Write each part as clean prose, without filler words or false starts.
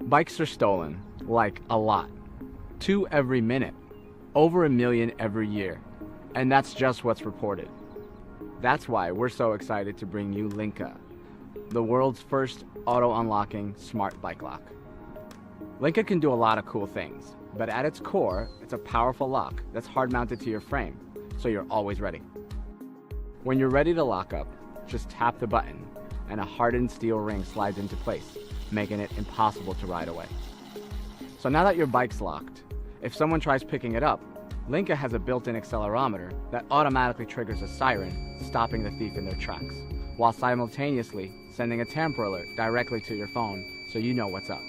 Bikes are stolen, like a lot. 2 every minute, over 1 million every year, and that's just what's reported. That's why we're so excited to bring you Linka, the world's first auto-unlocking smart bike lock. Linka can do a lot of cool things, but at its core, it's a powerful lock that's hard-mounted to your frame, so you're always ready. When you're ready to lock up, just tap the button, and a hardened steel ring slides into place, making it impossible to ride away. So now that your bike's locked, if someone tries picking it up, Linka has a built-in accelerometer that automatically triggers a siren, stopping the thief in their tracks, while simultaneously sending a tamper alert directly to your phone so you know what's up.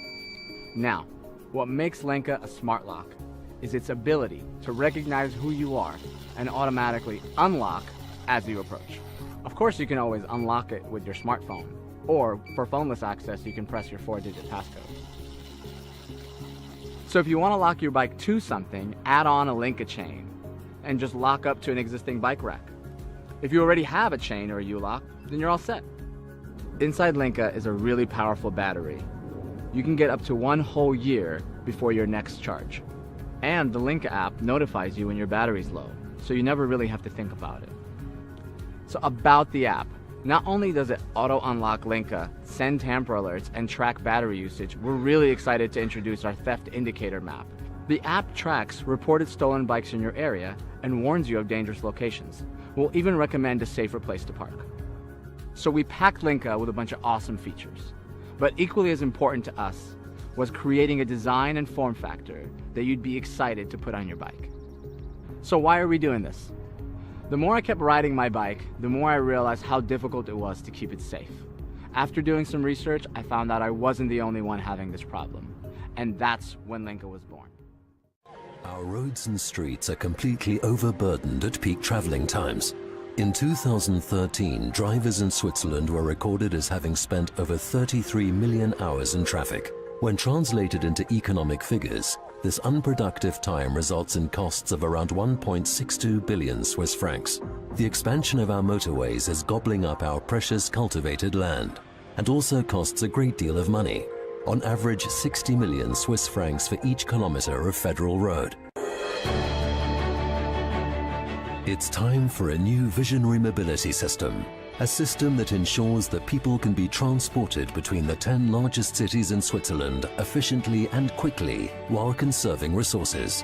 Now, what makes Linka a smart lock is its ability to recognize who you are and automatically unlock as you approach. Of course, you can always unlock it with your smartphone, or for phoneless access, you can press your 4-digit passcode. So if you want to lock your bike to something, add on a Linka chain and just lock up to an existing bike rack. If you already have a chain or a U-lock, then you're all set. Inside Linka is a really powerful battery. You can get up to 1 whole year before your next charge. And the Linka app notifies you when your battery's low, so you never really have to think about it. So about the app, not only does it auto-unlock Linka, send tamper alerts, and track battery usage, we're really excited to introduce our theft indicator map. The app tracks reported stolen bikes in your area and warns you of dangerous locations. We'll even recommend a safer place to park. So we packed Linka with a bunch of awesome features. But equally as important to us was creating a design and form factor that you'd be excited to put on your bike. So why are we doing this? The more I kept riding my bike, the more I realized how difficult it was to keep it safe. After doing some research, I found out I wasn't the only one having this problem. And that's when Linka was born. Our roads and streets are completely overburdened at peak traveling times. In 2013, drivers in Switzerland were recorded as having spent over 33 million hours in traffic. When translated into economic figures, this unproductive time results in costs of around 1.62 billion Swiss francs. The expansion of our motorways is gobbling up our precious cultivated land and also costs a great deal of money, on average 60 million Swiss francs for each kilometer of federal road. It's time for a new visionary mobility system, a system that ensures that people can be transported between the 10 largest cities in Switzerland efficiently and quickly while conserving resources.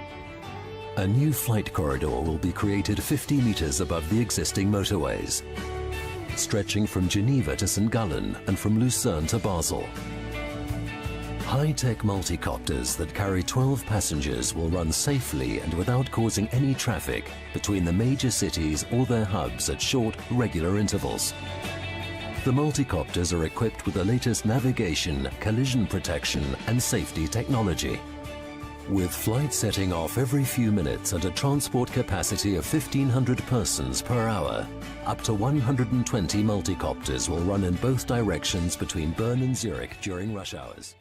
A new flight corridor will be created 50 meters above the existing motorways, stretching from Geneva to St. Gallen and from Lucerne to Basel. High-tech multicopters that carry 12 passengers will run safely and without causing any traffic between the major cities or their hubs at short, regular intervals. The multicopters are equipped with the latest navigation, collision protection and safety technology. With flights setting off every few minutes and a transport capacity of 1,500 persons per hour, up to 120 multicopters will run in both directions between Bern and Zurich during rush hours.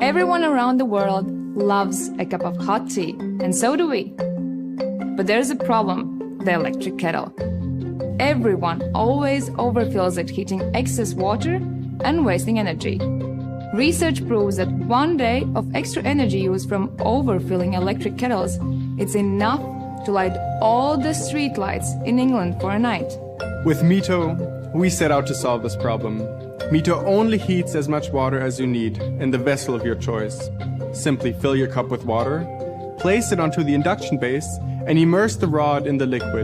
Everyone around the world loves a cup of hot tea, and so do we. But there's a problem, the electric kettle. Everyone always overfills it, heating excess water and wasting energy. Research proves that 1 day of extra energy use from overfilling electric kettles is enough to light all the street lights in England for a night. With Mito, we set out to solve this problem. Mito only heats as much water as you need in the vessel of your choice. Simply fill your cup with water, place it onto the induction base, and immerse the rod in the liquid.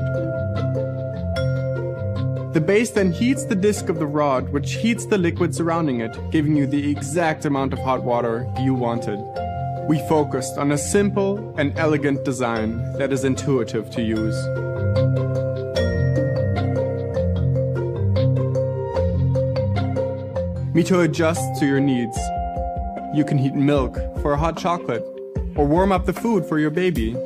The base then heats the disc of the rod, which heats the liquid surrounding it, giving you the exact amount of hot water you wanted. We focused on a simple and elegant design that is intuitive to use. Mito adjusts to your needs. You can heat milk for a hot chocolate, or warm up the food for your baby.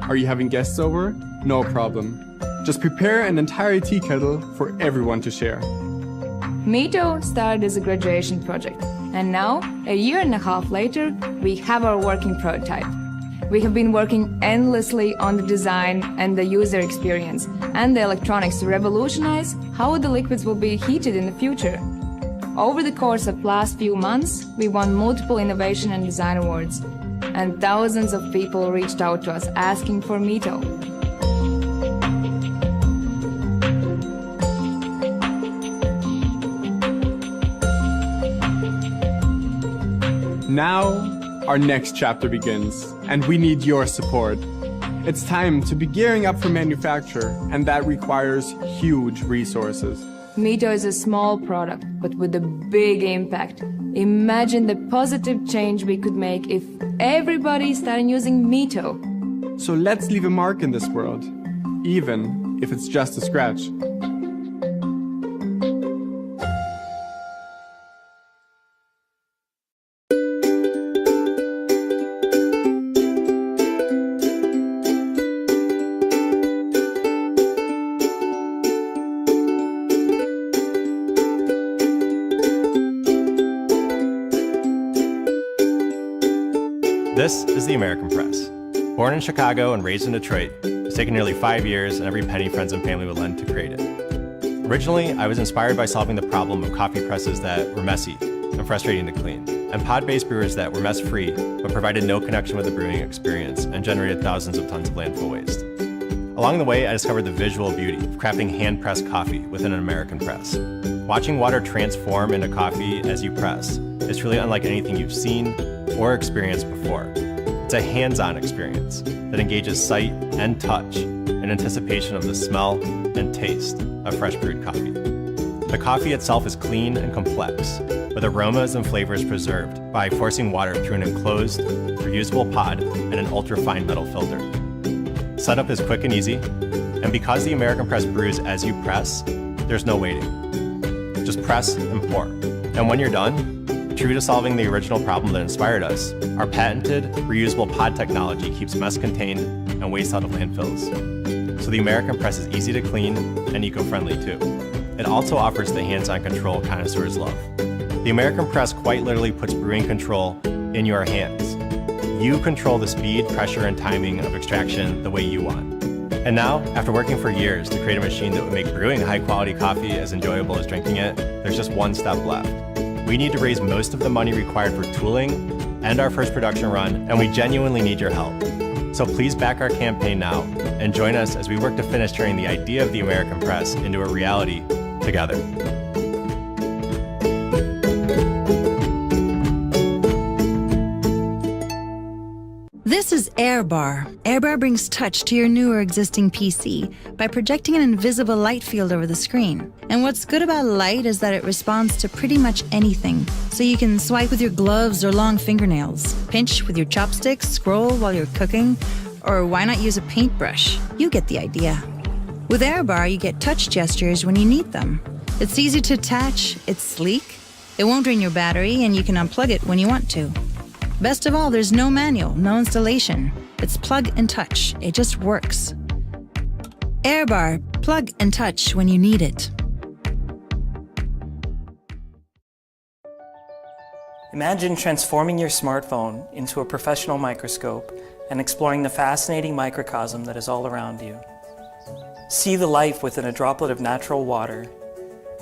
Are you having guests over? No problem. Just prepare an entire tea kettle for everyone to share. Mito started as a graduation project, and now, a year and a half later, we have our working prototype. We have been working endlessly on the design and the user experience and the electronics to revolutionize how the liquids will be heated in the future. Over the course of last few months, we won multiple innovation and design awards, and thousands of people reached out to us asking for Mito. Now, our next chapter begins, and we need your support. It's time to be gearing up for manufacture, and that requires huge resources. Mito is a small product, but with a big impact. Imagine the positive change we could make if everybody started using Mito. So let's leave a mark in this world, even if it's just a scratch. This is the American Press. Born in Chicago and raised in Detroit, it's taken nearly 5 years and every penny friends and family would lend to create it. Originally, I was inspired by solving the problem of coffee presses that were messy and frustrating to clean, and pod-based brewers that were mess-free but provided no connection with the brewing experience and generated thousands of tons of landfill waste. Along the way, I discovered the visual beauty of crafting hand-pressed coffee within an American press. Watching water transform into coffee as you press is truly unlike anything you've seen or experienced before. It's a hands-on experience that engages sight and touch in anticipation of the smell and taste of fresh brewed coffee. The coffee itself is clean and complex, with aromas and flavors preserved by forcing water through an enclosed, reusable pod and an ultra-fine metal filter. Setup is quick and easy, and because the American Press brews as you press, there's no waiting. Just press and pour. And when you're done, true to solving the original problem that inspired us, our patented, reusable pod technology keeps mess contained and waste out of landfills. So the American Press is easy to clean and eco-friendly too. It also offers the hands-on control connoisseurs love. The American Press quite literally puts brewing control in your hands. You control the speed, pressure, and timing of extraction the way you want. And now, after working for years to create a machine that would make brewing high-quality coffee as enjoyable as drinking it, there's just one step left. We need to raise most of the money required for tooling and our first production run, and we genuinely need your help. So please back our campaign now and join us as we work to finish turning the idea of the American Press into a reality together. This is AirBar. AirBar brings touch to your new or existing PC by projecting an invisible light field over the screen. And what's good about light is that it responds to pretty much anything. So you can swipe with your gloves or long fingernails, pinch with your chopsticks, scroll while you're cooking, or why not use a paintbrush? You get the idea. With AirBar, you get touch gestures when you need them. It's easy to attach, it's sleek, it won't drain your battery, and you can unplug it when you want to. Best of all, there's no manual, no installation. It's plug and touch. It just works. AirBar, plug and touch when you need it. Imagine transforming your smartphone into a professional microscope and exploring the fascinating microcosm that is all around you. See the life within a droplet of natural water.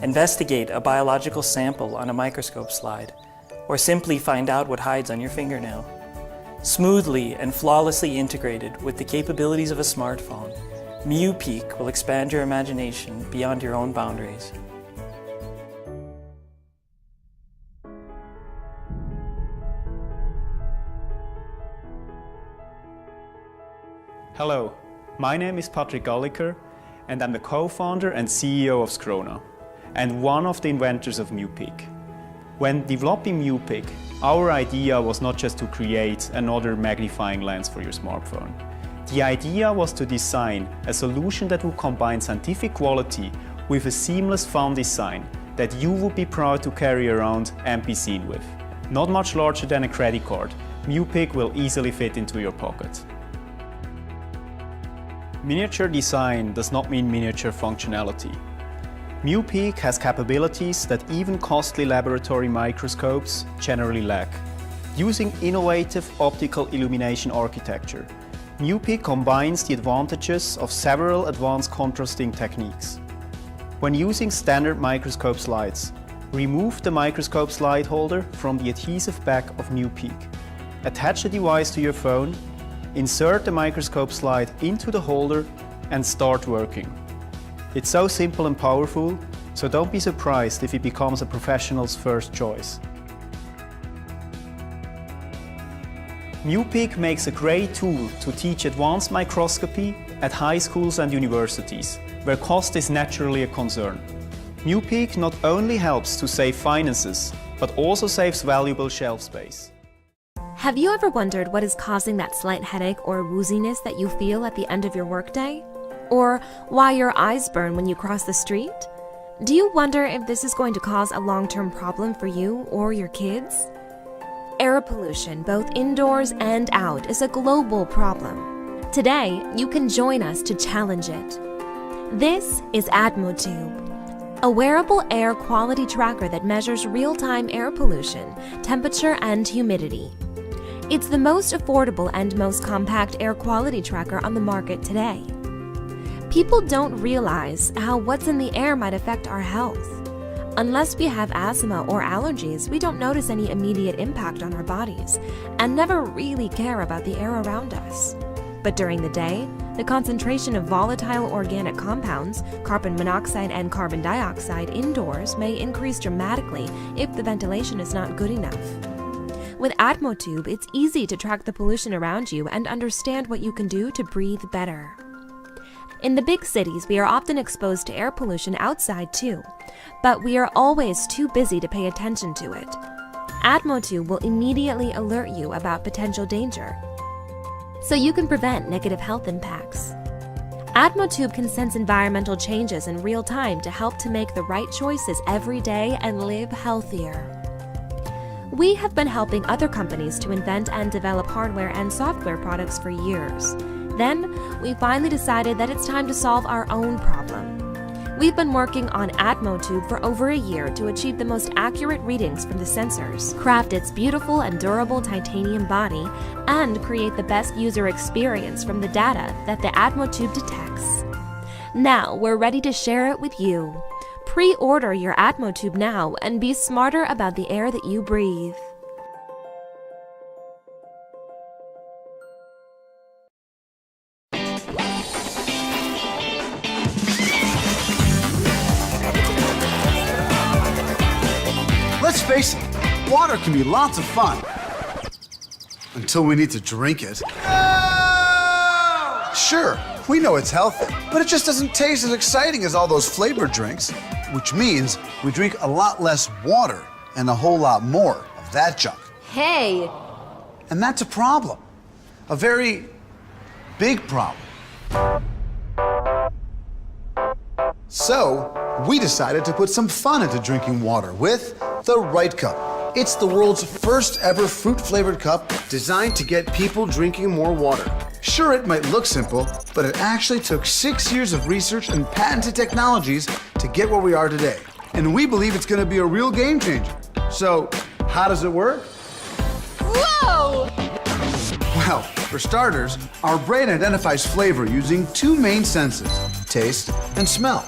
Investigate a biological sample on a microscope slide, or simply find out what hides on your fingernail. Smoothly and flawlessly integrated with the capabilities of a smartphone, MuPeak will expand your imagination beyond your own boundaries. Hello, my name is Patrick Galliker, and I'm the co-founder and CEO of Scrona, and one of the inventors of MuPeak. When developing MuPeak, our idea was not just to create another magnifying lens for your smartphone. The idea was to design a solution that would combine scientific quality with a seamless fun design that you would be proud to carry around and be seen with. Not much larger than a credit card, MuPeak will easily fit into your pocket. Miniature design does not mean miniature functionality. MuPeak has capabilities that even costly laboratory microscopes generally lack. Using innovative optical illumination architecture, MuPeak combines the advantages of several advanced contrasting techniques. When using standard microscope slides, remove the microscope slide holder from the adhesive back of MuPeak. Attach the device to your phone, insert the microscope slide into the holder and start working. It's so simple and powerful, so don't be surprised if it becomes a professional's first choice. MuPeak makes a great tool to teach advanced microscopy at high schools and universities, where cost is naturally a concern. MuPeak not only helps to save finances, but also saves valuable shelf space. Have you ever wondered what is causing that slight headache or wooziness that you feel at the end of your workday? Or why your eyes burn when you cross the street? Do you wonder if this is going to cause a long-term problem for you or your kids? Air pollution, both indoors and out, is a global problem. Today, you can join us to challenge it. This is Atmotube, a wearable air quality tracker that measures real-time air pollution, temperature, and humidity. It's the most affordable and most compact air quality tracker on the market today. People don't realize how what's in the air might affect our health. Unless we have asthma or allergies, we don't notice any immediate impact on our bodies and never really care about the air around us. But during the day, the concentration of volatile organic compounds, carbon monoxide and carbon dioxide indoors may increase dramatically if the ventilation is not good enough. With Atmotube, it's easy to track the pollution around you and understand what you can do to breathe better. In the big cities, we are often exposed to air pollution outside too, but we are always too busy to pay attention to it. Atmotube will immediately alert you about potential danger, so you can prevent negative health impacts. Atmotube can sense environmental changes in real time to help to make the right choices every day and live healthier. We have been helping other companies to invent and develop hardware and software products for years. Then, we finally decided that it's time to solve our own problem. We've been working on Atmotube for over a year to achieve the most accurate readings from the sensors, craft its beautiful and durable titanium body, and create the best user experience from the data that the Atmotube detects. Now, we're ready to share it with you. Pre-order your Atmotube now and be smarter about the air that you breathe. Let's face it, water can be lots of fun. Until we need to drink it. Sure, we know it's healthy, but it just doesn't taste as exciting as all those flavored drinks, which means we drink a lot less water and a whole lot more of that junk. Hey! And that's a problem. A very big problem. So, we decided to put some fun into drinking water with the Right Cup. It's the world's first ever fruit-flavored cup designed to get people drinking more water. Sure, it might look simple, but it actually took 6 years of research and patented technologies to get where we are today. And we believe it's gonna be a real game changer. So, how does it work? Whoa! Well, For starters, our brain identifies flavor using two main senses, taste and smell.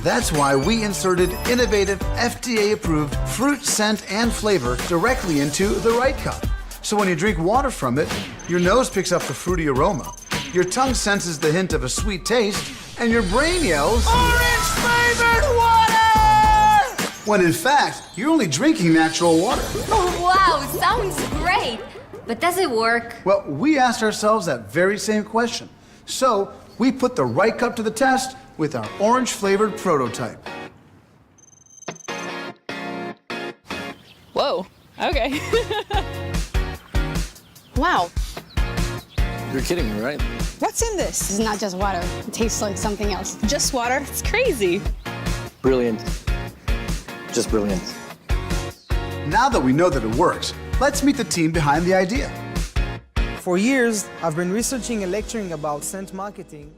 That's why we inserted innovative, FDA-approved fruit scent and flavor directly into the Right Cup. So when you drink water from it, your nose picks up the fruity aroma, your tongue senses the hint of a sweet taste, and your brain yells, "Orange-flavored water!" When in fact, you're only drinking natural water. Oh, wow, sounds great. But does it work? Well, we asked ourselves that very same question. So we put the Right Cup to the test with our orange-flavored prototype. Whoa, okay. Wow. You're kidding me, right? What's in this? This is not just water. It tastes like something else. Just water? It's crazy. Brilliant. Just brilliant. Now that we know that it works, let's meet the team behind the idea. For years, I've been researching and lecturing about scent marketing.